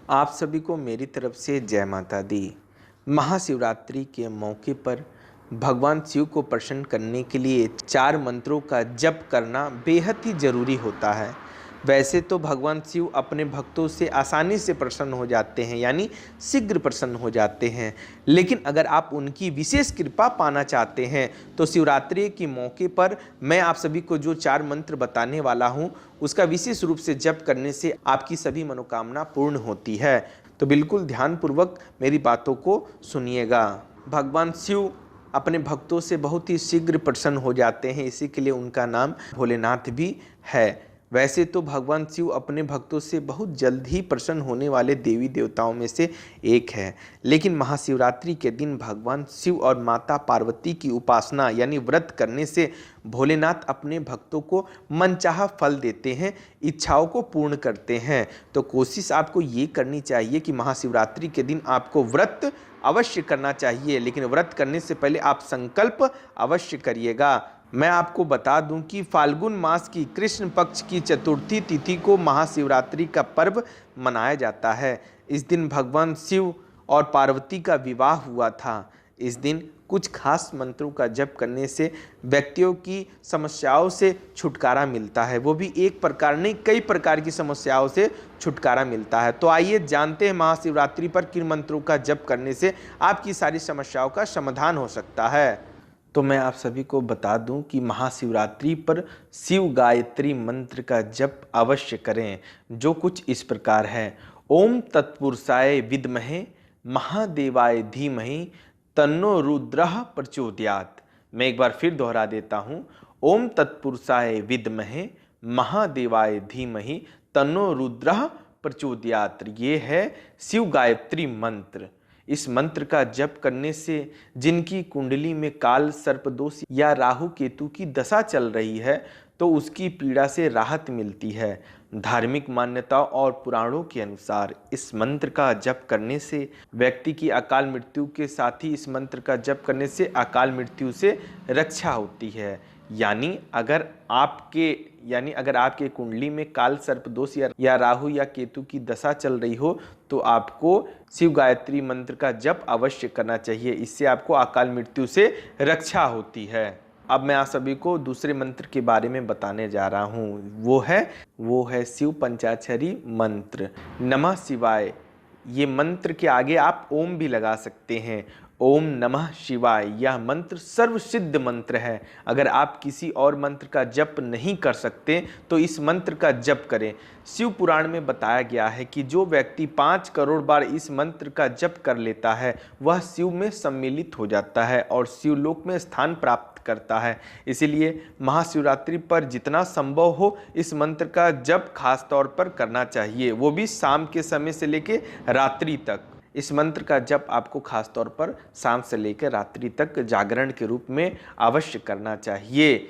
आप सभी को मेरी तरफ से जय माता दी। महाशिवरात्रि के मौके पर भगवान शिव को प्रसन्न करने के लिए 4 मंत्रों का जप करना बेहद ही जरूरी होता है। वैसे तो भगवान शिव अपने भक्तों से आसानी से प्रसन्न हो जाते हैं, यानी शीघ्र प्रसन्न हो जाते हैं। लेकिन अगर आप उनकी विशेष कृपा पाना चाहते हैं तो शिवरात्रि के मौके पर मैं आप सभी को जो 4 मंत्र बताने वाला हूं, उसका विशेष रूप से जप करने से आपकी सभी मनोकामना पूर्ण होती है। तो बिल्कुल ध्यानपूर्वक मेरी बातों को सुनिएगा। भगवान शिव अपने भक्तों से बहुत ही शीघ्र प्रसन्न हो जाते हैं, इसी के लिए उनका नाम भोलेनाथ भी है। वैसे तो भगवान शिव अपने भक्तों से बहुत जल्द ही प्रसन्न होने वाले देवी देवताओं में से एक है, लेकिन महाशिवरात्रि के दिन भगवान शिव और माता पार्वती की उपासना यानी व्रत करने से भोलेनाथ अपने भक्तों को मनचाहा फल देते हैं, इच्छाओं को पूर्ण करते हैं। तो कोशिश आपको ये करनी चाहिए कि महाशिवरात्रि के दिन आपको व्रत अवश्य करना चाहिए, लेकिन व्रत करने से पहले आप संकल्प अवश्य करिएगा। मैं आपको बता दूं कि फाल्गुन मास की कृष्ण पक्ष की चतुर्थी तिथि को महाशिवरात्रि का पर्व मनाया जाता है। इस दिन भगवान शिव और पार्वती का विवाह हुआ था। इस दिन कुछ खास मंत्रों का जप करने से व्यक्तियों की समस्याओं से छुटकारा मिलता है, वो भी एक प्रकार नहीं कई प्रकार की समस्याओं से छुटकारा मिलता है। तो आइए जानते हैं महाशिवरात्रि पर किन मंत्रों का जप करने से आपकी सारी समस्याओं का समाधान हो सकता है। तो मैं आप सभी को बता दूं कि महाशिवरात्रि पर शिव गायत्री मंत्र का जप अवश्य करें, जो कुछ इस प्रकार है। ओम तत्पुरुषाय विद्महे महादेवाय धीमहि तन्नो रुद्रः प्रचोदयात्। मैं एक बार फिर दोहरा देता हूं। ओम तत्पुरुषाय विद्महे महादेवाय धीमहि तन्नो रुद्रः प्रचोदयात्। ये है शिव गायत्री मंत्र। इस मंत्र का जप करने से जिनकी कुंडली में काल सर्पदोष या राहु केतु की दशा चल रही है तो उसकी पीड़ा से राहत मिलती है। धार्मिक मान्यताओं और पुराणों के अनुसार इस मंत्र का जप करने से व्यक्ति की अकाल मृत्यु के साथ ही इस मंत्र का जप करने से अकाल मृत्यु से रक्षा होती है। यानी अगर आपके कुंडली में काल सर्प दोष या राहु या केतु की दशा चल रही हो तो आपको शिव गायत्री मंत्र का जप अवश्य करना चाहिए। इससे आपको अकाल मृत्यु से रक्षा होती है। अब मैं आप सभी को दूसरे मंत्र के बारे में बताने जा रहा हूँ। वो है शिव पंचाक्षरी मंत्र नमः शिवाय। ये मंत्र के आगे आप ओम भी लगा सकते हैं। ओम नमः शिवाय यह मंत्र सर्वसिद्ध मंत्र है। अगर आप किसी और मंत्र का जप नहीं कर सकते तो इस मंत्र का जप करें। शिव पुराण में बताया गया है कि जो व्यक्ति 5 करोड़ बार इस मंत्र का जप कर लेता है वह शिव में सम्मिलित हो जाता है और शिवलोक में स्थान प्राप्त करता है। इसीलिए महाशिवरात्रि पर जितना संभव हो इस मंत्र का जप खास तौर पर करना चाहिए, वो भी शाम के समय से लेकर रात्रि तक। इस मंत्र का जप आपको खास तौर पर शाम से लेकर रात्रि तक जागरण के रूप में अवश्य करना चाहिए।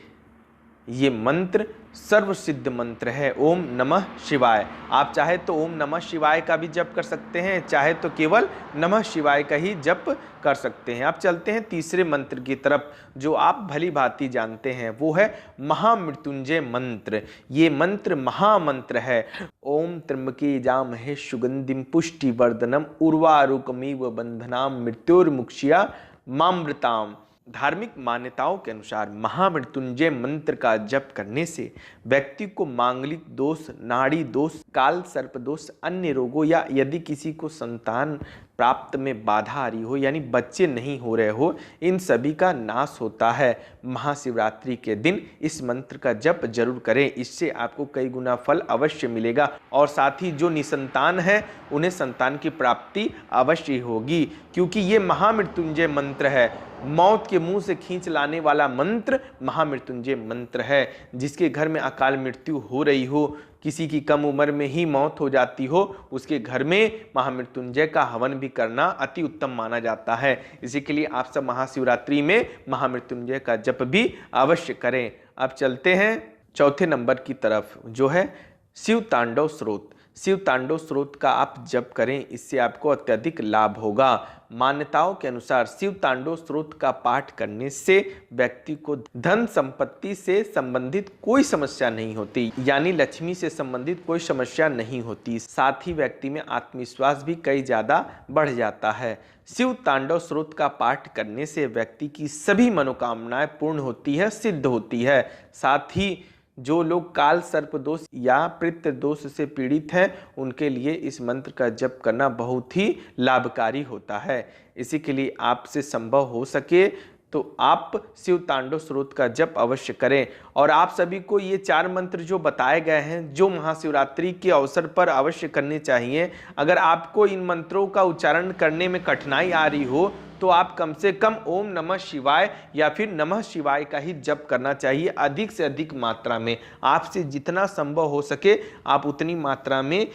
ये मंत्र सर्वसिद्ध मंत्र है ओम नमः शिवाय। आप चाहे तो ओम नमः शिवाय का भी जप कर सकते हैं, चाहे तो केवल नमः शिवाय का ही जप कर सकते हैं। आप चलते हैं तीसरे मंत्र की तरफ जो आप भली भांति जानते हैं, वो है महामृत्युंजय मंत्र। ये मंत्र महामंत्र है। ओम त्र्यंबके जामहे सुगंधिम पुष्टिवर्धनम उर्वारुकमिव बंधनाम मृत्युर्मुक्षया मामृताम। धार्मिक मान्यताओं के अनुसार महामृत्युंजय मंत्र का जप करने से व्यक्ति को मांगलिक दोष, नाड़ी दोष, काल सर्प दोष, अन्य रोगों या यदि किसी को संतान प्राप्त में बाधा आ रही हो यानी बच्चे नहीं हो रहे हो, इन सभी का नाश होता है। महाशिवरात्रि के दिन इस मंत्र का जप जरूर करें, इससे आपको कई गुना फल अवश्य मिलेगा और साथ ही जो निसंतान है उन्हें संतान की प्राप्ति अवश्य होगी, क्योंकि ये महामृत्युंजय मंत्र है। मौत के मुंह से खींच लाने वाला मंत्र महामृत्युंजय मंत्र है। जिसके घर में अकाल मृत्यु हो रही हो, किसी की कम उम्र में ही मौत हो जाती हो, उसके घर में महामृत्युंजय का हवन भी करना अति उत्तम माना जाता है। इसी के लिए आप सब महाशिवरात्रि में महामृत्युंजय का जप भी अवश्य करें। अब चलते हैं चौथे नंबर की तरफ जो है शिव तांडव स्रोत। शिव तांडव स्रोत का आप जप करें, इससे आपको अत्यधिक लाभ होगा। मान्यताओं के अनुसार शिव तांडव स्रोत का पाठ करने से व्यक्ति को धन संपत्ति से संबंधित कोई समस्या नहीं होती, यानी लक्ष्मी से संबंधित कोई समस्या नहीं होती। साथ ही व्यक्ति में आत्मविश्वास भी कई ज्यादा बढ़ जाता है। शिव तांडव स्रोत का पाठ करने से व्यक्ति की सभी मनोकामनाएं पूर्ण होती है, सिद्ध होती है। साथ ही जो लोग काल सर्प दोष या पितृ दोष से पीड़ित हैं, उनके लिए इस मंत्र का जप करना बहुत ही लाभकारी होता है। इसी के लिए आपसे संभव हो सके तो आप शिव तांडव स्रोत का जप अवश्य करें। और आप सभी को ये 4 मंत्र जो बताए गए हैं, जो महाशिवरात्रि के अवसर पर अवश्य करने चाहिए। अगर आपको इन मंत्रों का उच्चारण करने में कठिनाई आ रही हो तो आप कम से कम ओम नमः शिवाय या फिर नमः शिवाय का ही जप करना चाहिए, अधिक से अधिक मात्रा में। आपसे जितना संभव हो सके आप उतनी मात्रा में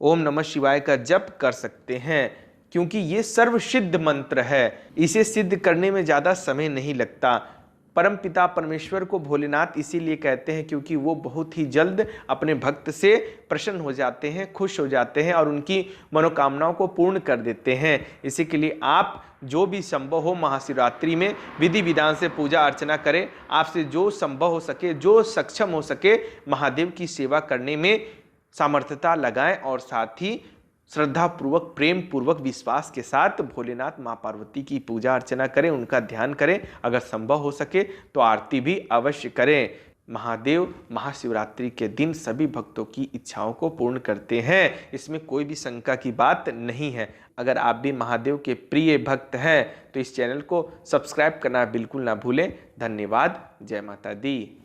ओम नमः शिवाय का जप कर सकते हैं, क्योंकि ये सर्वसिद्ध मंत्र है। इसे सिद्ध करने में ज़्यादा समय नहीं लगता। परम पिता परमेश्वर को भोलेनाथ इसीलिए कहते हैं क्योंकि वो बहुत ही जल्द अपने भक्त से प्रसन्न हो जाते हैं, खुश हो जाते हैं और उनकी मनोकामनाओं को पूर्ण कर देते हैं। इसी के लिए आप जो भी संभव हो महाशिवरात्रि में विधि विधान से पूजा अर्चना करें। आपसे जो संभव हो सके, जो सक्षम हो सके, महादेव की सेवा करने में सामर्थ्यता लगाएं और साथ ही श्रद्धा पूर्वक, प्रेम पूर्वक, विश्वास के साथ भोलेनाथ माँ पार्वती की पूजा अर्चना करें, उनका ध्यान करें। अगर संभव हो सके तो आरती भी अवश्य करें। महादेव महाशिवरात्रि के दिन सभी भक्तों की इच्छाओं को पूर्ण करते हैं, इसमें कोई भी शंका की बात नहीं है। अगर आप भी महादेव के प्रिय भक्त हैं तो इस चैनल को सब्सक्राइब करना बिल्कुल ना भूलें। धन्यवाद। जय माता दी।